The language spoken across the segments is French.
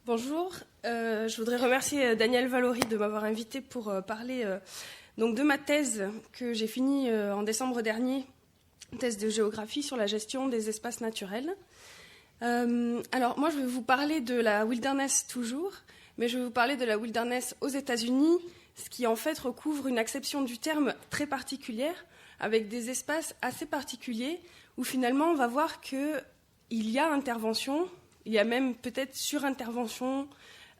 Bonjour, je voudrais remercier Daniel Valory de m'avoir invité pour parler donc de ma thèse que j'ai finie en décembre dernier, thèse de géographie sur la gestion des espaces naturels. Alors moi je vais vous parler de la wilderness toujours, mais je vais vous parler de la wilderness aux États-Unis, ce qui en fait recouvre une acception du terme très particulière, avec des espaces assez particuliers, où finalement on va voir qu'il y a intervention. Il y a même peut-être surintervention,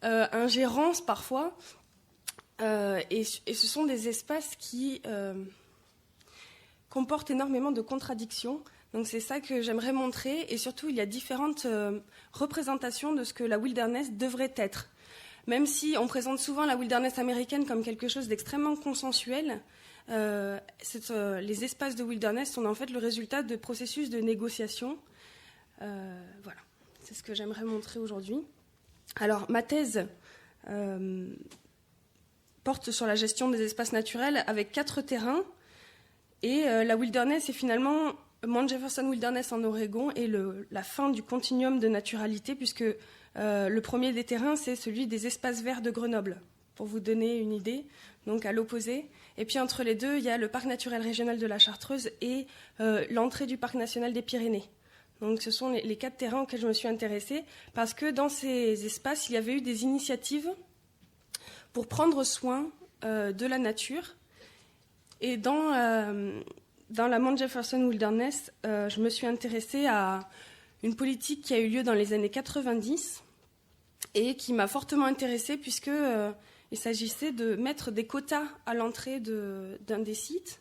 ingérence parfois. Et ce sont des espaces qui comportent énormément de contradictions. Donc c'est ça que j'aimerais montrer. Et surtout, il y a différentes représentations de ce que la wilderness devrait être. Même si on présente souvent la wilderness américaine comme quelque chose d'extrêmement consensuel, les espaces de wilderness sont en fait le résultat de processus de négociation. Voilà. C'est ce que j'aimerais montrer aujourd'hui. Alors, ma thèse porte sur la gestion des espaces naturels avec 4 terrains. Et la wilderness est finalement Mount Jefferson Wilderness en Oregon et la fin du continuum de naturalité, puisque le premier des terrains, c'est celui des espaces verts de Grenoble, pour vous donner une idée, donc à l'opposé. Et puis entre les deux, il y a le parc naturel régional de la Chartreuse et l'entrée du parc national des Pyrénées. Donc ce sont les 4 terrains auxquels je me suis intéressée, parce que dans ces espaces, il y avait eu des initiatives pour prendre soin de la nature. Et dans la Mount Jefferson Wilderness, je me suis intéressée à une politique qui a eu lieu dans les années 90 et qui m'a fortement intéressée, puisqu'il s'agissait de mettre des quotas à l'entrée d'un des sites.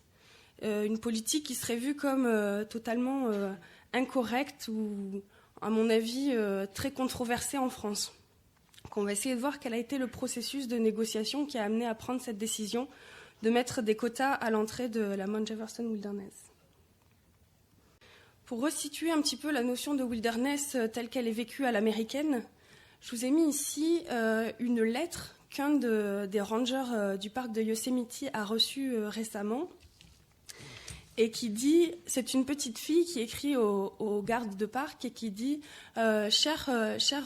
Une politique qui serait vue comme totalement incorrecte ou, à mon avis, très controversée en France. Donc on va essayer de voir quel a été le processus de négociation qui a amené à prendre cette décision de mettre des quotas à l'entrée de la Mount Jefferson Wilderness. Pour resituer un petit peu la notion de wilderness telle qu'elle est vécue à l'américaine, je vous ai mis ici une lettre qu'un des rangers du parc de Yosemite a reçue récemment, et qui dit, c'est une petite fille qui écrit aux gardes de parc et qui dit chers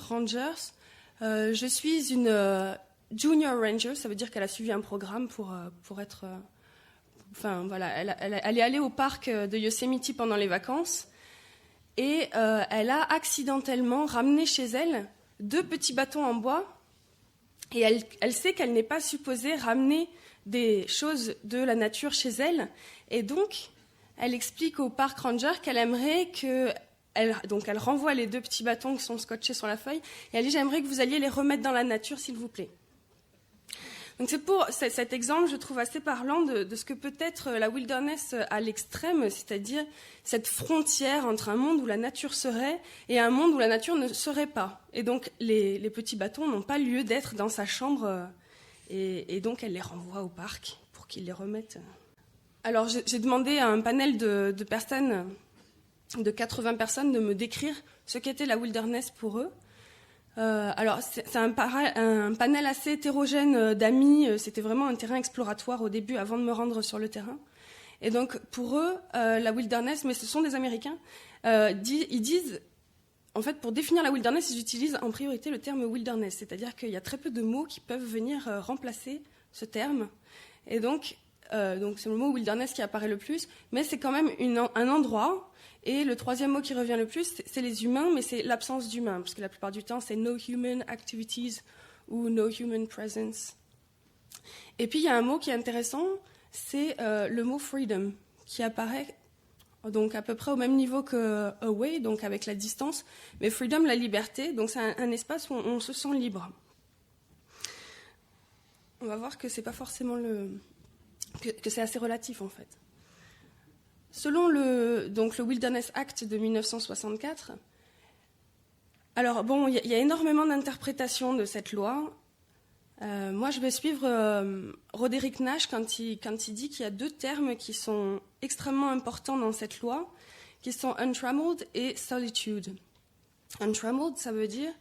rangers, je suis une junior ranger, ça veut dire qu'elle a suivi un programme pour être... Enfin voilà, elle est allée au parc de Yosemite pendant les vacances et elle a accidentellement ramené chez elle 2 petits bâtons en bois et elle sait qu'elle n'est pas supposée ramener des choses de la nature chez elle, et donc elle explique au park ranger qu'elle aimerait elle renvoie les 2 petits bâtons qui sont scotchés sur la feuille, et elle dit « J'aimerais que vous alliez les remettre dans la nature, s'il vous plaît ». Donc cet exemple, je trouve assez parlant de ce que peut être la wilderness à l'extrême, c'est-à-dire cette frontière entre un monde où la nature serait et un monde où la nature ne serait pas. Et donc les petits bâtons n'ont pas lieu d'être dans sa chambre, et donc elle les renvoie au parc pour qu'ils les remettent. Alors j'ai demandé à un panel de personnes, de 80 personnes, de me décrire ce qu'était la wilderness pour eux. Alors c'est un panel assez hétérogène d'amis, c'était vraiment un terrain exploratoire au début avant de me rendre sur le terrain. Et donc pour eux, la wilderness, mais ce sont des Américains, ils disent, en fait pour définir la wilderness, ils utilisent en priorité le terme wilderness, c'est-à-dire qu'il y a très peu de mots qui peuvent venir remplacer ce terme. Et donc c'est le mot wilderness qui apparaît le plus, mais c'est quand même un endroit. Et le 3e mot qui revient le plus, c'est les humains, mais c'est l'absence d'humains, parce que la plupart du temps, c'est no human activities ou no human presence. Et puis, il y a un mot qui est intéressant, c'est le mot freedom, qui apparaît donc à peu près au même niveau que away, donc avec la distance, mais freedom, la liberté, donc c'est un espace où on se sent libre. On va voir que c'est pas forcément que c'est assez relatif, en fait. Selon le Wilderness Act de 1964, alors bon, il y a énormément d'interprétations de cette loi. Moi, je vais suivre Roderick Nash quand il dit qu'il y a 2 termes qui sont extrêmement importants dans cette loi, qui sont untrammeled et solitude. Untrammeled, ça veut dire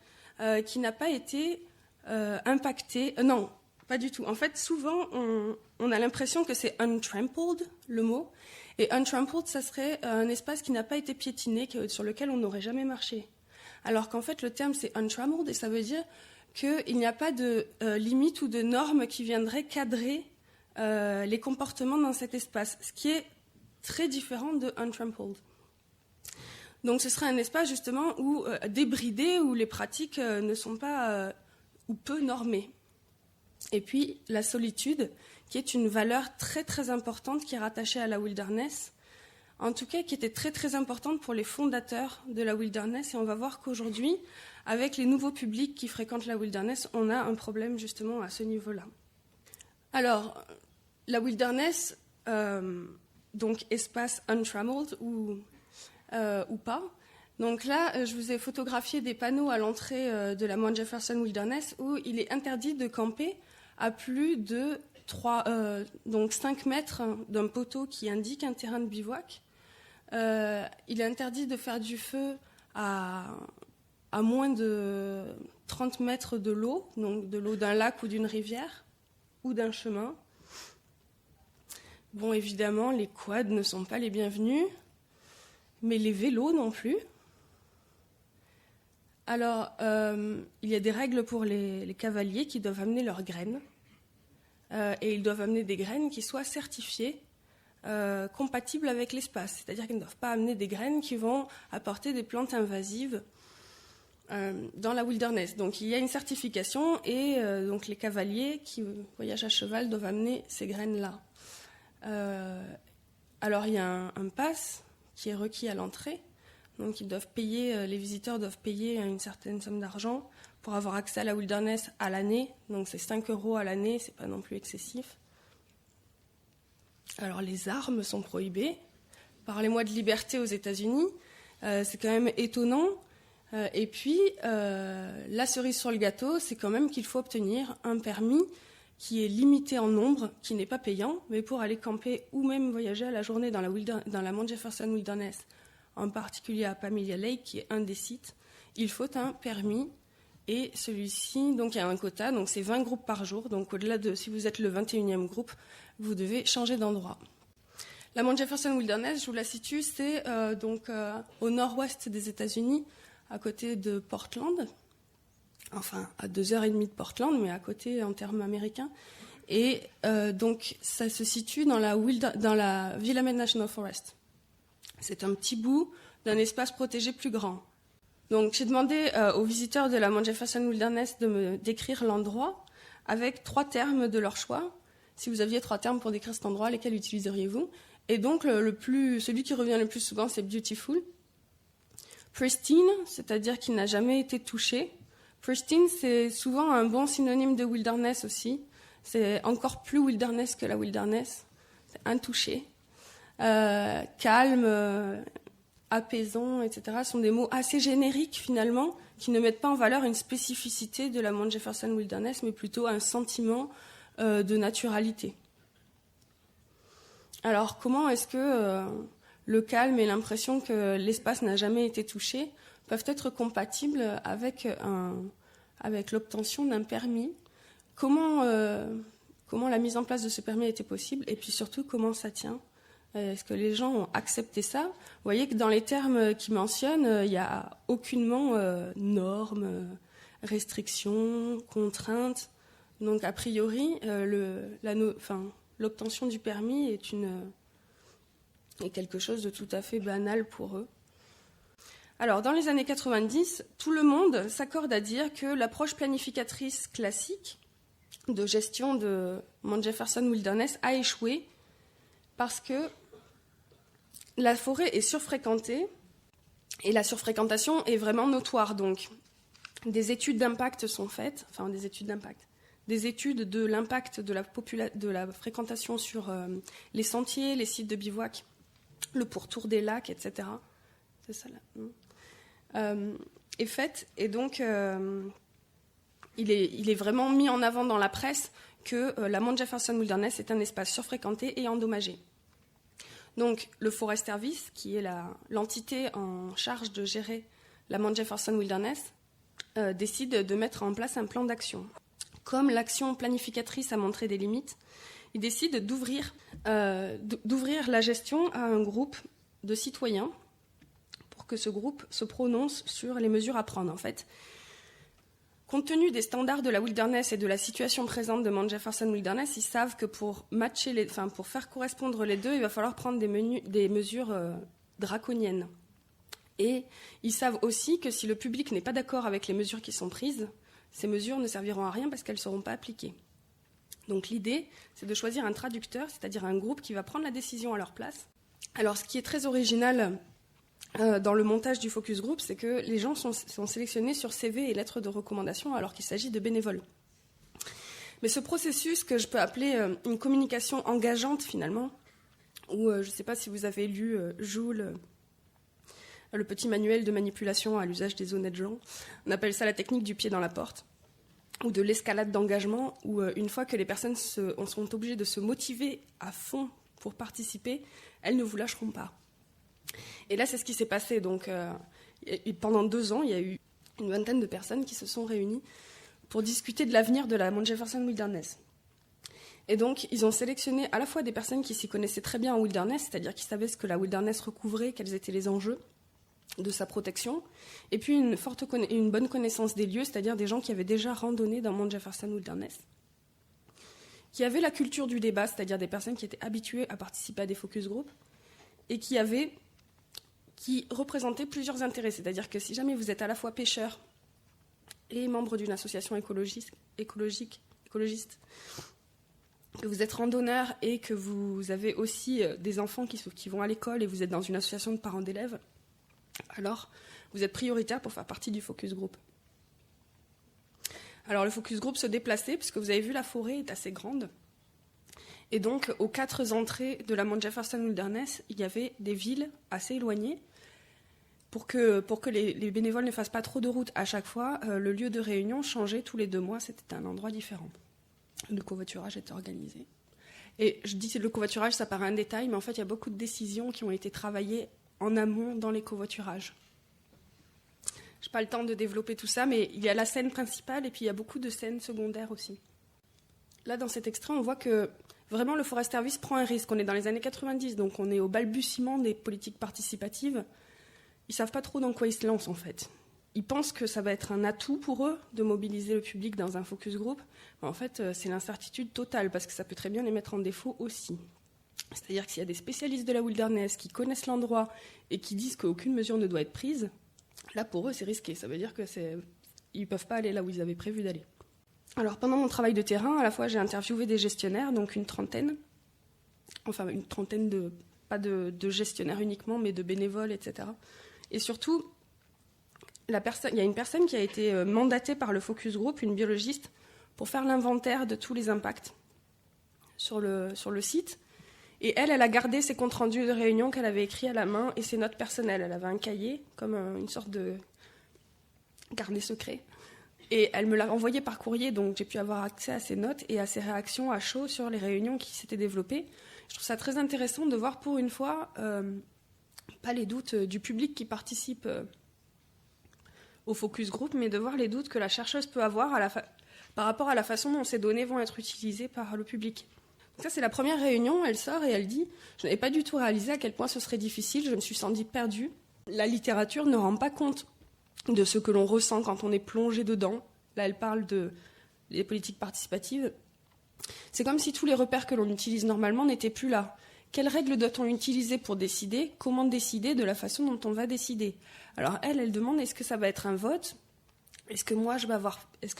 qui n'a pas été impacté. Non, pas du tout. En fait, souvent, on a l'impression que c'est untrampled, le mot. Et untrampled, ça serait un espace qui n'a pas été piétiné, sur lequel on n'aurait jamais marché. Alors qu'en fait, le terme, c'est untrammeled, et ça veut dire qu'il n'y a pas de limite ou de normes qui viendraient cadrer les comportements dans cet espace, ce qui est très différent de Untrampled. Donc ce serait un espace justement où débridé, où les pratiques ne sont pas ou peu normées. Et puis la solitude, qui est une valeur très très importante qui est rattachée à la wilderness, en tout cas qui était très très importante pour les fondateurs de la wilderness. Et on va voir qu'aujourd'hui, avec les nouveaux publics qui fréquentent la wilderness, on a un problème justement à ce niveau-là. Alors, la wilderness, donc espace untrammeled ou pas. Donc là, je vous ai photographié des panneaux à l'entrée de la Mount Jefferson Wilderness où il est interdit de camper à plus de 5 mètres d'un poteau qui indique un terrain de bivouac. Il est interdit de faire du feu à moins de 30 mètres de l'eau, donc de l'eau d'un lac ou d'une rivière ou d'un chemin. Bon, évidemment, les quads ne sont pas les bienvenus, mais les vélos non plus. Alors, il y a des règles pour les cavaliers qui doivent amener leurs graines. Et ils doivent amener des graines qui soient certifiées, compatibles avec l'espace. C'est-à-dire qu'ils ne doivent pas amener des graines qui vont apporter des plantes invasives dans la wilderness. Donc, il y a une certification et donc les cavaliers qui voyagent à cheval doivent amener ces graines-là. Alors, il y a un pass qui est requis à l'entrée. Donc, les visiteurs doivent payer une certaine somme d'argent pour avoir accès à la wilderness à l'année. Donc, c'est 5 € à l'année, c'est pas non plus excessif. Alors, les armes sont prohibées. Parlez-moi de liberté aux États-Unis. C'est quand même étonnant. Et puis, la cerise sur le gâteau, c'est quand même qu'il faut obtenir un permis qui est limité en nombre, qui n'est pas payant, mais pour aller camper ou même voyager à la journée dans la Mount Jefferson Wilderness, en particulier à Pamelia Lake, qui est un des sites, il faut un permis. Et celui-ci, donc il y a un quota, donc c'est 20 groupes par jour. Donc au-delà de, si vous êtes le 21e groupe, vous devez changer d'endroit. La Mount Jefferson Wilderness, je vous la situe, c'est au nord-ouest des États-Unis, à côté de Portland. Enfin, à 2h30 de Portland, mais à côté en termes américains. Et donc, ça se situe dans la Willamette National Forest. C'est un petit bout d'un espace protégé plus grand. Donc, j'ai demandé aux visiteurs de la Mount Jefferson Wilderness de me décrire l'endroit avec 3 termes de leur choix. Si vous aviez 3 termes pour décrire cet endroit, lesquels utiliseriez-vous? Et donc, celui qui revient le plus souvent, c'est beautiful. Pristine, c'est-à-dire qu'il n'a jamais été touché. Pristine, c'est souvent un bon synonyme de wilderness aussi. C'est encore plus wilderness que la wilderness. C'est intouché. Calme, apaisant, etc. sont des mots assez génériques finalement, qui ne mettent pas en valeur une spécificité de la Mount Jefferson Wilderness, mais plutôt un sentiment de naturalité. Alors, comment est-ce que le calme et l'impression que l'espace n'a jamais été touché peuvent être compatibles avec l'obtention d'un permis? Comment la mise en place de ce permis a été possible? Et puis surtout, comment ça tient? Est-ce que les gens ont accepté ça? Vous voyez que dans les termes qu'ils mentionnent, il n'y a aucunement normes, restrictions, contraintes. Donc, a priori, l'obtention du permis est quelque chose de tout à fait banal pour eux. Alors, dans les années 90, tout le monde s'accorde à dire que l'approche planificatrice classique de gestion de Mount Jefferson Wilderness a échoué parce que la forêt est surfréquentée et la surfréquentation est vraiment notoire. Donc, des études d'impact sont faites, des études de l'impact de la fréquentation sur les sentiers, les sites de bivouac, le pourtour des lacs, etc. C'est ça là. Est faite et donc il est vraiment mis en avant dans la presse que la Mount Jefferson Wilderness est un espace surfréquenté et endommagé. Donc le Forest Service, qui est l'entité en charge de gérer la Mount Jefferson Wilderness, décide de mettre en place un plan d'action. Comme l'action planificatrice a montré des limites, il décide d'ouvrir la gestion à un groupe de citoyens pour que ce groupe se prononce sur les mesures à prendre. En fait, Compte tenu des standards de la wilderness et de la situation présente de Mount Jefferson Wilderness, ils savent que pour faire correspondre les deux, il va falloir prendre des mesures draconiennes. Et ils savent aussi que si le public n'est pas d'accord avec les mesures qui sont prises, ces mesures ne serviront à rien parce qu'elles ne seront pas appliquées. Donc l'idée, c'est de choisir un traducteur, c'est-à-dire un groupe qui va prendre la décision à leur place. Alors ce qui est très original dans le montage du focus group, c'est que les gens sont sélectionnés sur CV et lettres de recommandation alors qu'il s'agit de bénévoles. Mais ce processus que je peux appeler une communication engageante finalement, où je ne sais pas si vous avez lu Joule, le petit manuel de manipulation à l'usage des honnêtes gens, on appelle ça la technique du pied dans la porte, ou de l'escalade d'engagement, où une fois que les personnes sont obligées de se motiver à fond pour participer, elles ne vous lâcheront pas. Et là, c'est ce qui s'est passé. Donc, pendant 2 ans, il y a eu une vingtaine de personnes qui se sont réunies pour discuter de l'avenir de la Mount Jefferson Wilderness. Et donc, ils ont sélectionné à la fois des personnes qui s'y connaissaient très bien en wilderness, c'est-à-dire qui savaient ce que la wilderness recouvrait, quels étaient les enjeux de sa protection, et puis une bonne connaissance des lieux, c'est-à-dire des gens qui avaient déjà randonné dans Mount Jefferson Wilderness, qui avaient la culture du débat, c'est-à-dire des personnes qui étaient habituées à participer à des focus group, et qui représentaient plusieurs intérêts. C'est-à-dire que si jamais vous êtes à la fois pêcheur et membre d'une association écologiste, que vous êtes randonneur et que vous avez aussi des enfants qui vont à l'école et vous êtes dans une association de parents d'élèves, alors vous êtes prioritaire pour faire partie du focus group. Alors le focus group se déplaçait, puisque vous avez vu, la forêt est assez grande. Et donc, aux 4 entrées de la Mount Jefferson Wilderness, il y avait des villes assez éloignées. Pour que les bénévoles ne fassent pas trop de route à chaque fois, le lieu de réunion changeait tous les 2 mois, c'était un endroit différent. Le covoiturage était organisé. Et je dis que le covoiturage, ça paraît un détail, mais en fait, il y a beaucoup de décisions qui ont été travaillées en amont dans les covoiturages. Je n'ai pas le temps de développer tout ça, mais il y a la scène principale et puis il y a beaucoup de scènes secondaires aussi. Là, dans cet extrait, on voit que vraiment le Forest Service prend un risque. On est dans les années 90, donc on est au balbutiement des politiques participatives. Ils ne savent pas trop dans quoi ils se lancent, en fait. Ils pensent que ça va être un atout pour eux de mobiliser le public dans un focus group. Mais en fait, c'est l'incertitude totale, parce que ça peut très bien les mettre en défaut aussi. C'est-à-dire que s'il y a des spécialistes de la wilderness qui connaissent l'endroit et qui disent qu'aucune mesure ne doit être prise, là, pour eux, c'est risqué. Ça veut dire qu'ils ne peuvent pas aller là où ils avaient prévu d'aller. Alors, pendant mon travail de terrain, à la fois, j'ai interviewé des gestionnaires, donc une trentaine, pas de gestionnaires uniquement, mais de bénévoles, etc. Et surtout, il y a une personne qui a été mandatée par le focus group, une biologiste, pour faire l'inventaire de tous les impacts sur le site. Et elle a gardé ses comptes rendus de réunion qu'elle avait écrits à la main et ses notes personnelles. Elle avait un cahier, comme une sorte de carnet secret. Et elle me l'a envoyé par courrier, donc j'ai pu avoir accès à ses notes et à ses réactions à chaud sur les réunions qui s'étaient développées. Je trouve ça très intéressant de voir pour une fois, pas les doutes du public qui participe au focus group, mais de voir les doutes que la chercheuse peut avoir par rapport à la façon dont ces données vont être utilisées par le public. Donc ça, c'est la première réunion, elle sort et elle dit « Je n'avais pas du tout réalisé à quel point ce serait difficile, je me suis sentie perdue. La littérature ne rend pas compte de ce que l'on ressent quand on est plongé dedans. » Là, elle parle des politiques participatives. C'est comme si tous les repères que l'on utilise normalement n'étaient plus là. Quelles règles doit-on utiliser pour décider ? Comment décider de la façon dont on va décider ? Alors elle demande, est-ce que ça va être un vote ? Est-ce que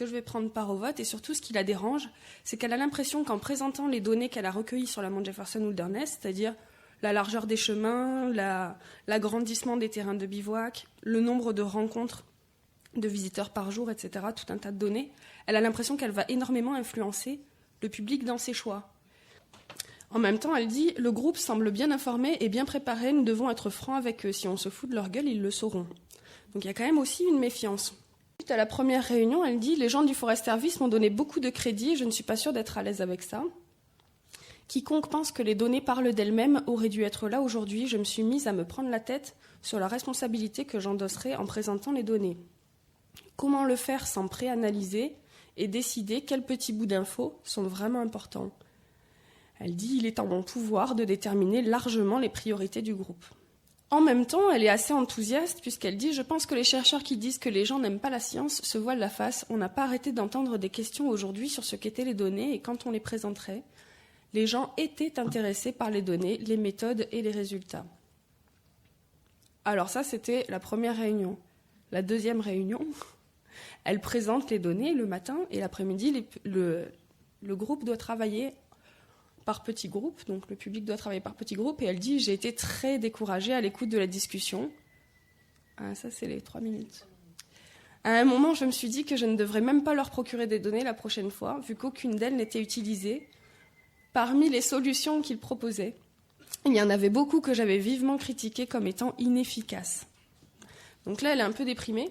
je vais prendre part au vote ? Et surtout, ce qui la dérange, c'est qu'elle a l'impression qu'en présentant les données qu'elle a recueillies sur la Mount Jefferson Wilderness, c'est-à-dire la largeur des chemins, l'agrandissement des terrains de bivouac, le nombre de rencontres de visiteurs par jour, etc., tout un tas de données, elle a l'impression qu'elle va énormément influencer le public dans ses choix. En même temps, elle dit « Le groupe semble bien informé et bien préparé, nous devons être francs avec eux. Si on se fout de leur gueule, ils le sauront. » Donc il y a quand même aussi une méfiance. À la première réunion, elle dit « Les gens du Forest Service m'ont donné beaucoup de crédit et je ne suis pas sûre d'être à l'aise avec ça. Quiconque pense que les données parlent d'elles-mêmes aurait dû être là aujourd'hui. Je me suis mise à me prendre la tête sur la responsabilité que j'endosserai en présentant les données. Comment le faire sans préanalyser et décider quels petits bouts d'infos sont vraiment importants. Elle dit « Il est en mon pouvoir de déterminer largement les priorités du groupe. » En même temps, elle est assez enthousiaste puisqu'elle dit « Je pense que les chercheurs qui disent que les gens n'aiment pas la science se voilent la face. On n'a pas arrêté d'entendre des questions aujourd'hui sur ce qu'étaient les données et quand on les présenterait, les gens étaient intéressés par les données, les méthodes et les résultats. » Alors ça, c'était la première réunion. La deuxième réunion, elle présente les données le matin et l'après-midi, le groupe doit travailler par petits groupes, donc le public doit travailler par petits groupes, et elle dit « J'ai été très découragée à l'écoute de la discussion. » Ah, ça, c'est les 3 minutes. À un moment, je me suis dit que je ne devrais même pas leur procurer des données la prochaine fois, vu qu'aucune d'elles n'était utilisée. Parmi les solutions qu'ils proposaient, il y en avait beaucoup que j'avais vivement critiquées comme étant inefficaces. Donc là, elle est un peu déprimée.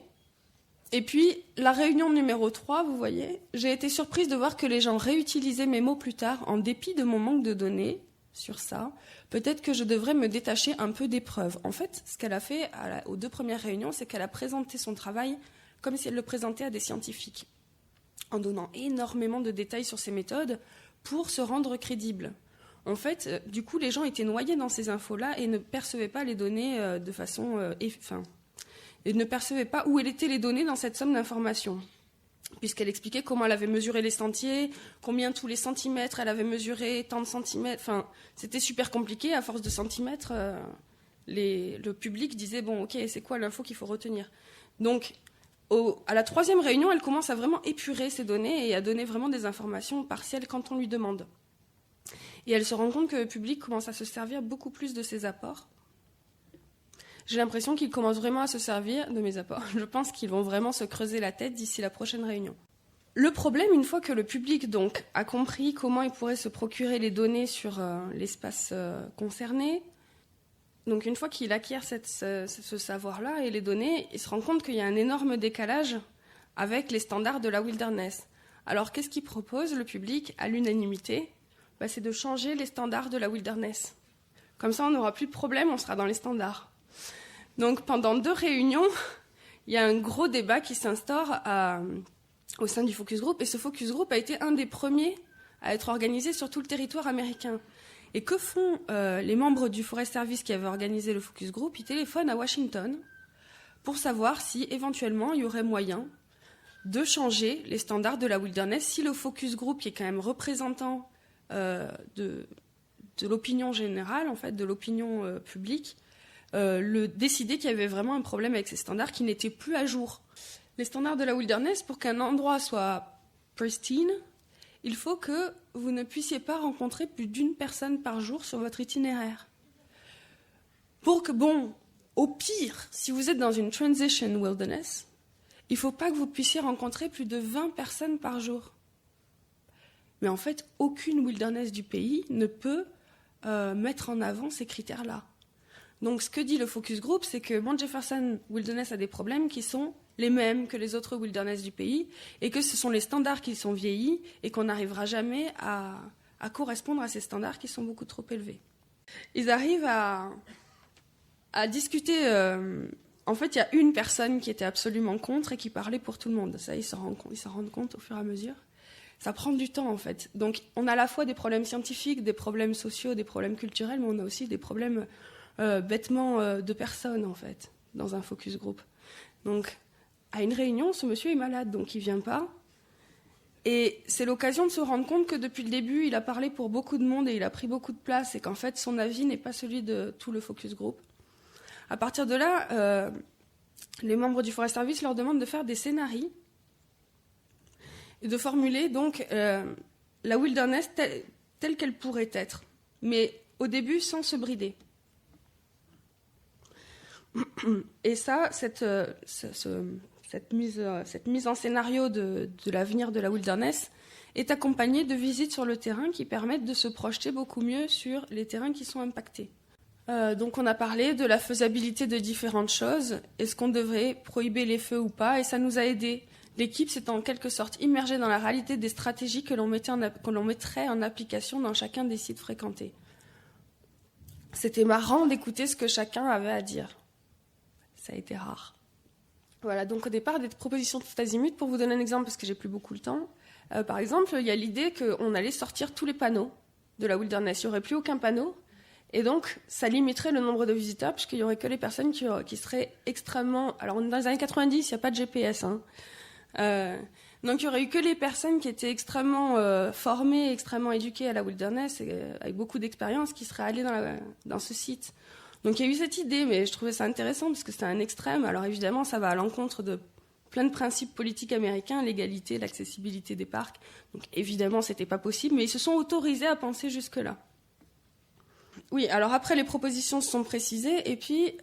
Et puis, la réunion numéro 3, vous voyez, j'ai été surprise de voir que les gens réutilisaient mes mots plus tard, en dépit de mon manque de données sur ça. Peut-être que je devrais me détacher un peu des preuves. En fait, ce qu'elle a fait aux 2 premières réunions, c'est qu'elle a présenté son travail comme si elle le présentait à des scientifiques, en donnant énormément de détails sur ses méthodes pour se rendre crédible. En fait, du coup, les gens étaient noyés dans ces infos-là et ne percevaient pas les données de façon... et ne percevait pas où étaient les données dans cette somme d'informations, puisqu'elle expliquait comment elle avait mesuré les sentiers, combien tous les centimètres elle avait mesuré, tant de centimètres. Enfin, c'était super compliqué. À force de centimètres, le public disait « Bon, ok, c'est quoi l'info qu'il faut retenir ?» Donc, à la 3e réunion, elle commence à vraiment épurer ces données et à donner vraiment des informations partielles quand on lui demande. Et elle se rend compte que le public commence à se servir beaucoup plus de ses apports. J'ai l'impression qu'ils commencent vraiment à se servir de mes apports. Je pense qu'ils vont vraiment se creuser la tête d'ici la prochaine réunion. Le problème, une fois que le public donc, a compris comment il pourrait se procurer les données sur l'espace concerné, donc une fois qu'il acquiert ce savoir-là et les données, il se rend compte qu'il y a un énorme décalage avec les standards de la wilderness. Alors qu'est-ce qu'il propose, le public, à l'unanimité ? C'est de changer les standards de la wilderness. Comme ça, on n'aura plus de problème, on sera dans les standards. Donc pendant 2 réunions, il y a un gros débat qui s'instaure au sein du focus group. Et ce focus group a été un des premiers à être organisé sur tout le territoire américain. Et que font les membres du Forest Service qui avaient organisé le focus group ? Ils téléphonent à Washington pour savoir si éventuellement il y aurait moyen de changer les standards de la wilderness si le focus group, qui est quand même représentant de l'opinion générale, en fait, de l'opinion publique, décidait qu'il y avait vraiment un problème avec ces standards qui n'étaient plus à jour. Les standards de la wilderness, pour qu'un endroit soit pristine, il faut que vous ne puissiez pas rencontrer plus d'1 personne par jour sur votre itinéraire. Pour que, au pire, si vous êtes dans une transition wilderness, il ne faut pas que vous puissiez rencontrer plus de 20 personnes par jour. Mais en fait, aucune wilderness du pays ne peut mettre en avant ces critères-là. Donc ce que dit le focus group, c'est que Mount Jefferson Wilderness a des problèmes qui sont les mêmes que les autres wilderness du pays et que ce sont les standards qui sont vieillis et qu'on n'arrivera jamais à correspondre à ces standards qui sont beaucoup trop élevés. Ils arrivent à discuter... En fait, il y a une personne qui était absolument contre et qui parlait pour tout le monde. Ça, ils s'en rendent compte au fur et à mesure. Ça prend du temps, en fait. Donc on a à la fois des problèmes scientifiques, des problèmes sociaux, des problèmes culturels, mais on a aussi des problèmes... bêtement de personnes, en fait, dans un focus group. Donc, à une réunion, ce monsieur est malade, donc il ne vient pas. Et c'est l'occasion de se rendre compte que depuis le début, il a parlé pour beaucoup de monde et il a pris beaucoup de place, et qu'en fait, son avis n'est pas celui de tout le focus group. À partir de là, les membres du Forest Service leur demandent de faire des scénarios et de formuler donc la wilderness telle qu'elle pourrait être, mais au début sans se brider. Et ça, cette mise en scénario de l'avenir de la wilderness est accompagnée de visites sur le terrain qui permettent de se projeter beaucoup mieux sur les terrains qui sont impactés. Donc on a parlé de la faisabilité de différentes choses. Est-ce qu'on devrait prohiber les feux ou pas ? Et ça nous a aidés. L'équipe s'est en quelque sorte immergée dans la réalité des stratégies que l'on mettrait en application dans chacun des sites fréquentés. C'était marrant d'écouter ce que chacun avait à dire. Ça a été rare. Voilà, donc au départ, des propositions tout azimut. Pour vous donner un exemple, parce que j'ai plus beaucoup le temps, par exemple, il y a l'idée qu'on allait sortir tous les panneaux de la wilderness. Il n'y aurait plus aucun panneau Et donc, ça limiterait le nombre de visiteurs, puisqu'il n'y aurait que les personnes qui seraient extrêmement... Alors, dans les années 90, il n'y a pas de GPS. Donc, il n'y aurait eu que les personnes qui étaient extrêmement formées, extrêmement éduquées à la wilderness, et, avec beaucoup d'expérience, qui seraient allées dans ce site. Donc, il y a eu cette idée, mais je trouvais ça intéressant, parce que c'est un extrême. Alors, évidemment, ça va à l'encontre de plein de principes politiques américains, l'égalité, l'accessibilité des parcs. Donc, évidemment, ce n'était pas possible, mais ils se sont autorisés à penser jusque-là. Oui, alors après, les propositions se sont précisées, et puis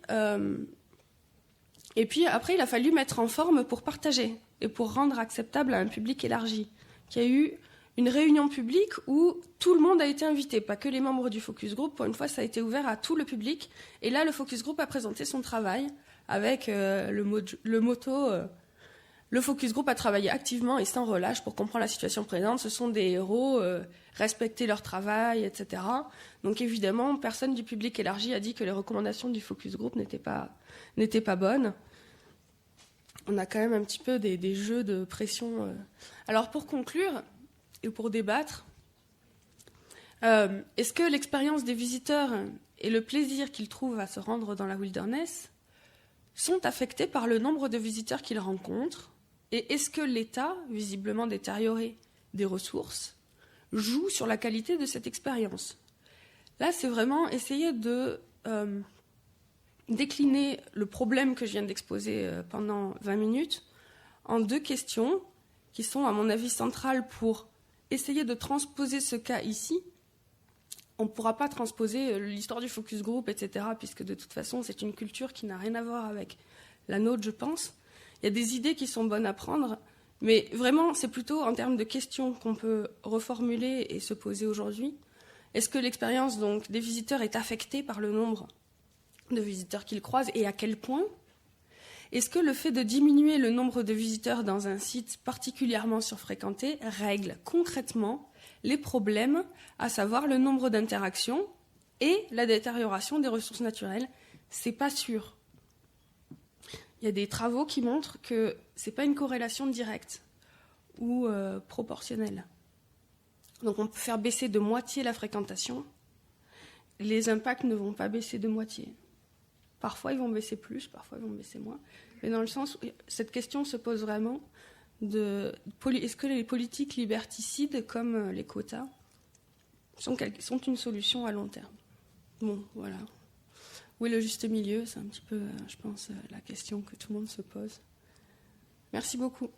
après, il a fallu mettre en forme pour partager et pour rendre acceptable à un public élargi. Il y a eu une réunion publique où tout le monde a été invité, pas que les membres du focus group. Pour une fois, ça a été ouvert à tout le public. Et là, le focus group a présenté son travail avec le motto le focus group a travaillé activement et sans relâche pour comprendre la situation présente. Ce sont des héros, respecter leur travail, etc. Donc évidemment, personne du public élargi a dit que les recommandations du focus group n'étaient pas bonnes. On a quand même un petit peu des jeux de pression. Alors pour conclure et pour débattre, est-ce que l'expérience des visiteurs et le plaisir qu'ils trouvent à se rendre dans la wilderness sont affectés par le nombre de visiteurs qu'ils rencontrent? Et est-ce que l'État, visiblement détérioré des ressources, joue sur la qualité de cette expérience? Là, c'est vraiment essayer de décliner le problème que je viens d'exposer pendant 20 minutes en deux questions qui sont, à mon avis, centrales pour essayer de transposer ce cas ici. On ne pourra pas transposer l'histoire du focus group, etc., puisque de toute façon, c'est une culture qui n'a rien à voir avec la nôtre, je pense. Il y a des idées qui sont bonnes à prendre, mais vraiment, c'est plutôt en termes de questions qu'on peut reformuler et se poser aujourd'hui. Est-ce que l'expérience donc, des visiteurs est affectée par le nombre de visiteurs qu'ils croisent et à quel point? Est-ce que le fait de diminuer le nombre de visiteurs dans un site particulièrement surfréquenté règle concrètement les problèmes, à savoir le nombre d'interactions et la détérioration des ressources naturelles? C'est pas sûr. Il y a des travaux qui montrent que ce n'est pas une corrélation directe ou proportionnelle. Donc on peut faire baisser de moitié la fréquentation. Les impacts ne vont pas baisser de moitié. Parfois ils vont baisser plus, parfois ils vont baisser moins. Mais dans le sens où cette question se pose vraiment est-ce que les politiques liberticides comme les quotas sont une solution à long terme? Bon, voilà. Où est le juste milieu? C'est un petit peu, je pense, la question que tout le monde se pose. Merci beaucoup.